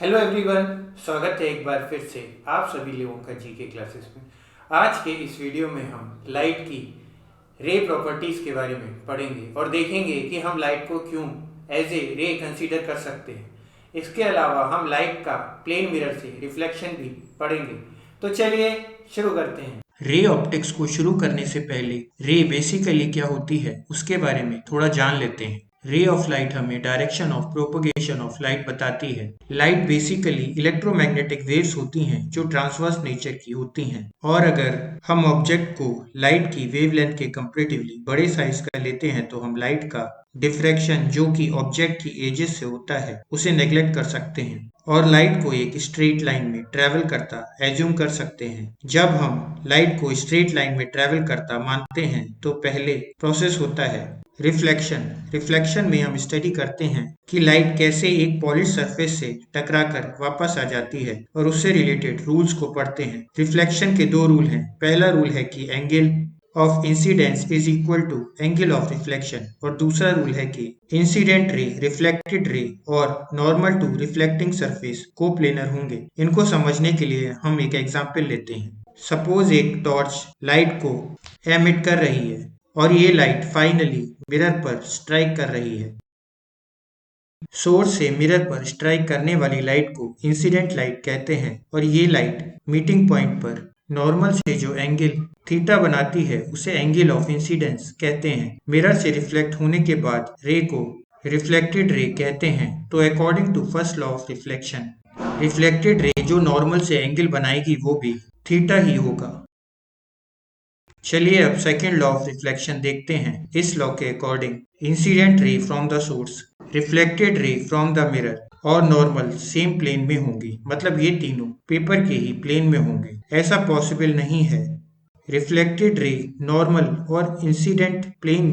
Hello everyone, स्वागत है एक बार फिर से आप सभी लोगों का जीके क्लासेस में। आज के इस वीडियो में हम लाइट की रे प्रॉपर्टीज़ के बारे में पढ़ेंगे और देखेंगे कि हम लाइट को क्यों एज ए रे कंसीडर कर सकते हैं। इसके अलावा हम लाइट का प्लेन मिरर से रिफ्लेक्शन भी पढ़ेंगे। तो चलिए शुरू करते हैं। रे ऑप्टिक्स को शुरू करने से पहले रे बेसिकली क्या होती है उसके बारे में थोड़ा जान लेते हैं। रे ऑफ लाइट हमें direction of propagation of light बताती है। लाइट बेसिकली इलेक्ट्रोमैग्नेटिक वेव्स होती हैं जो ट्रांसवर्स नेचर की होती हैं, और अगर हम ऑब्जेक्ट को लाइट की वेवलेंथ के कंपैरेटिवली बड़े साइज का लेते हैं तो हम लाइट का डिफ्रैक्शन जो कि ऑब्जेक्ट की एजेस से होता है उसे नेग्लेक्ट कर सकते हैं और लाइट को एक स्ट्रेट लाइन में ट्रेवल करता एज्यूम कर सकते हैं। जब हम लाइट को स्ट्रेट लाइन में ट्रेवल करता मानते हैं तो पहले प्रोसेस होता है रिफ्लेक्शन। रिफ्लेक्शन में हम स्टडी करते हैं कि लाइट कैसे एक पॉलिश सरफेस से टकराकर वापस आ जाती है और उससे रिलेटेड रूल्स को पढ़ते हैं। रिफ्लेक्शन के दो रूल हैं। पहला रूल है कि angle of incidence is equal to angle of reflection, और दूसरा रूल है कि इंसिडेंट रे, रिफ्लेक्टेड रे और normal to reflecting surface coplanar होंगे। इनको समझने के लिए हम एक एग्जांपल लेते हैं। सपोज एक टॉर्च लाइट को एमिट कर रही है और ये लाइट फाइनली मिरर पर स्ट्राइक कर रही है। सोर्स से मिरर पर स्ट्राइक करने वाली लाइट को इंसिडेंट लाइट कहते हैं और ये लाइट मीटिंग पॉइंट पर नॉर्मल से जो एंगल थीटा बनाती है उसे एंगल ऑफ इंसिडेंस कहते हैं। मिरर से रिफ्लेक्ट होने के बाद रे को रिफ्लेक्टेड रे कहते हैं। तो according to first law of reflection, reflected ray जो नॉर्मल से एंगल बनाएगी वो भी थीटा ही होगा। चलिए अब सेकेंड लॉ ऑफ रिफ्लेक्शन देखते हैं। इस लॉ के according incident ray from the source, reflected ray from the mirror और नॉर्मल सेम प्लेन में होंगी। मतलब ये तीनों पेपर के ही प्लेन में होंगे। ऐसा पॉसिबल नहीं है रिफ्लेक्टेड रे नॉर्मल और इंसिडेंट प्लेन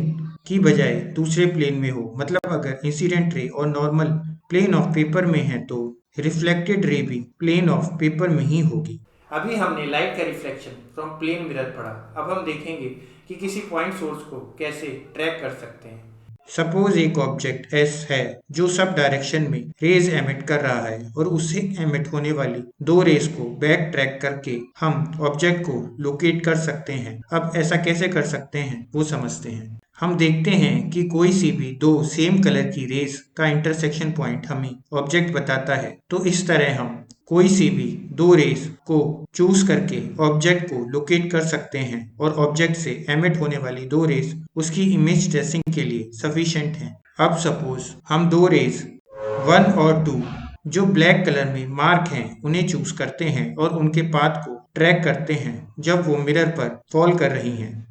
की बजाय दूसरे प्लेन में हो। मतलब अगर इंसिडेंट रे और नॉर्मल प्लेन ऑफ पेपर में है तो रिफ्लेक्टेड रे भी प्लेन ऑफ पेपर में ही होगी। अभी हमने लाइट का रिफ्लेक्शन फ्रॉम प्लेन मिरर पढ़ा। अब हम देखेंगे कि किसी पॉइंट सोर्स को कैसे ट्रैक कर सकते हैं। सपोज एक ऑब्जेक्ट एस है जो सब डायरेक्शन में रेज एमिट कर रहा है और उससे एमिट होने वाली दो रेज को बैक ट्रैक करके हम ऑब्जेक्ट को लोकेट कर सकते हैं। अब ऐसा कैसे कर सकते हैं वो समझते हैं। हम देखते हैं कि कोई सी भी दो सेम कलर की रेज का इंटरसेक्शन पॉइंट हमें ऑब्जेक्ट बताता है। तो इस तरह हम कोई सी भी दो रेज को चूज करके ऑब्जेक्ट को लोकेट कर सकते हैं और ऑब्जेक्ट से एमिट होने वाली दो रेज उसकी इमेज ट्रेसिंग के लिए सफिशिएंट हैं। अब सपोज हम दो रेज 1 और 2 जो ब्लैक कलर में मार्क हैं उन्हें चूज करते हैं और उनके पाथ को ट्रैक करते हैं जब वो मिरर पर फॉल कर रही हैं।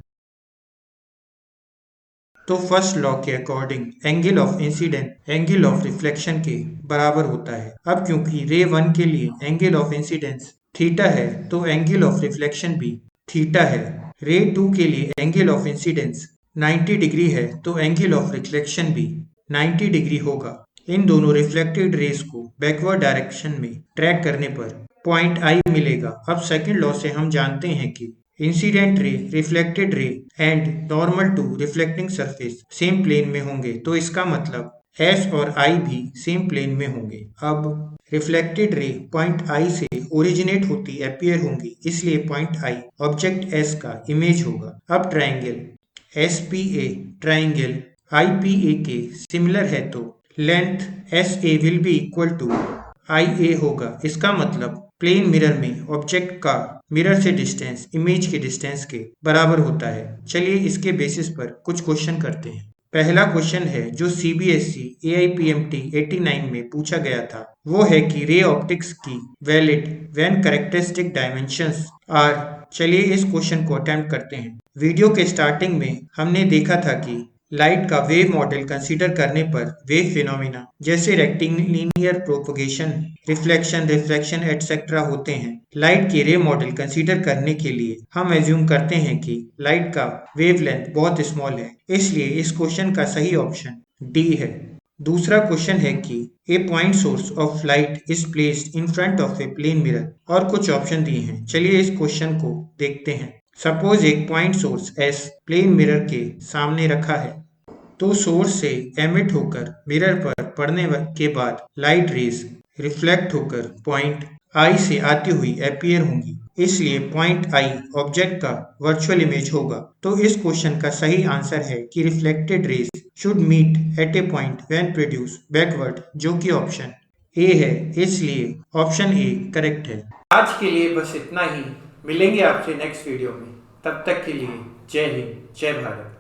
तो फर्स्ट लॉ के according angle of incident angle of reflection के बराबर होता है। अब क्योंकि रे 1 के लिए एंगल ऑफ इंसिडेंस थीटा है तो एंगल ऑफ रिफ्लेक्शन भी थीटा है। रे 2 के लिए एंगल ऑफ इंसिडेंस 90 डिग्री है तो एंगल ऑफ रिफ्लेक्शन भी 90 डिग्री होगा। इन दोनों रिफ्लेक्टेड रेज को बैकवर्ड डायरेक्शन में ट्रैक करने पर पॉइंट आई मिलेगा। अब सेकंड लॉ से हम जानते हैं कि incident ray, reflected ray and normal to reflecting surface same plane में होंगे। तो इसका मतलब एस और आई भी सेम प्लेन में होंगे। अब रिफ्लेक्टेड रे पॉइंट आई से ओरिजिनेट होती अपीयर होंगी, इसलिए पॉइंट आई ऑब्जेक्ट एस का इमेज होगा। अब triangle S P A triangle I P A के सिमिलर है तो length S A will be equal to I A होगा। इसका मतलब प्लेन मिरर में ऑब्जेक्ट का मिरर से डिस्टेंस इमेज के डिस्टेंस के बराबर होता है। चलिए इसके बेसिस पर कुछ क्वेश्चन करते हैं। पहला क्वेश्चन है जो सीबीएसई AIPMT 89 में पूछा गया था, वो है कि रे ऑप्टिक्स की valid when characteristic dimensions are. चलिए इस क्वेश्चन को अटेम्प्ट करते हैं। वीडियो के स्टार्टिंग में हमने देखा था कि लाइट का वेव मॉडल कंसीडर करने पर वेव फिनोमिना जैसे rectilinear propagation, reflection, refraction etcetera होते हैं। लाइट के रे मॉडल कंसीडर करने के लिए हम एज्यूम करते हैं कि लाइट का वेवलेंथ बहुत स्मॉल है, इसलिए इस क्वेश्चन का सही ऑप्शन डी है। दूसरा क्वेश्चन है कि a point source of light is placed in front of a plane mirror, और कुछ ऑप्शन दिए हैं। चलिए इस क्वेश्चन को देखते हैं। सपोज एक point source S plane mirror के सामने रखा है तो सोर्स से एमिट होकर मिरर पर पड़ने के बाद लाइट रेज रिफ्लेक्ट होकर पॉइंट आई से आती हुई अपीयर होंगी, इसलिए पॉइंट आई ऑब्जेक्ट का वर्चुअल इमेज होगा। तो इस क्वेश्चन का सही आंसर है कि reflected rays should meet at a point when produce backward, जो कि ऑप्शन ए है, इसलिए ऑप्शन ए करेक्ट है। आज के लिए बस इतना ही। मिलेंगे आपसे नेक्स्ट वीडियो में। तब तक के लिए जय हिंद, जय भारत।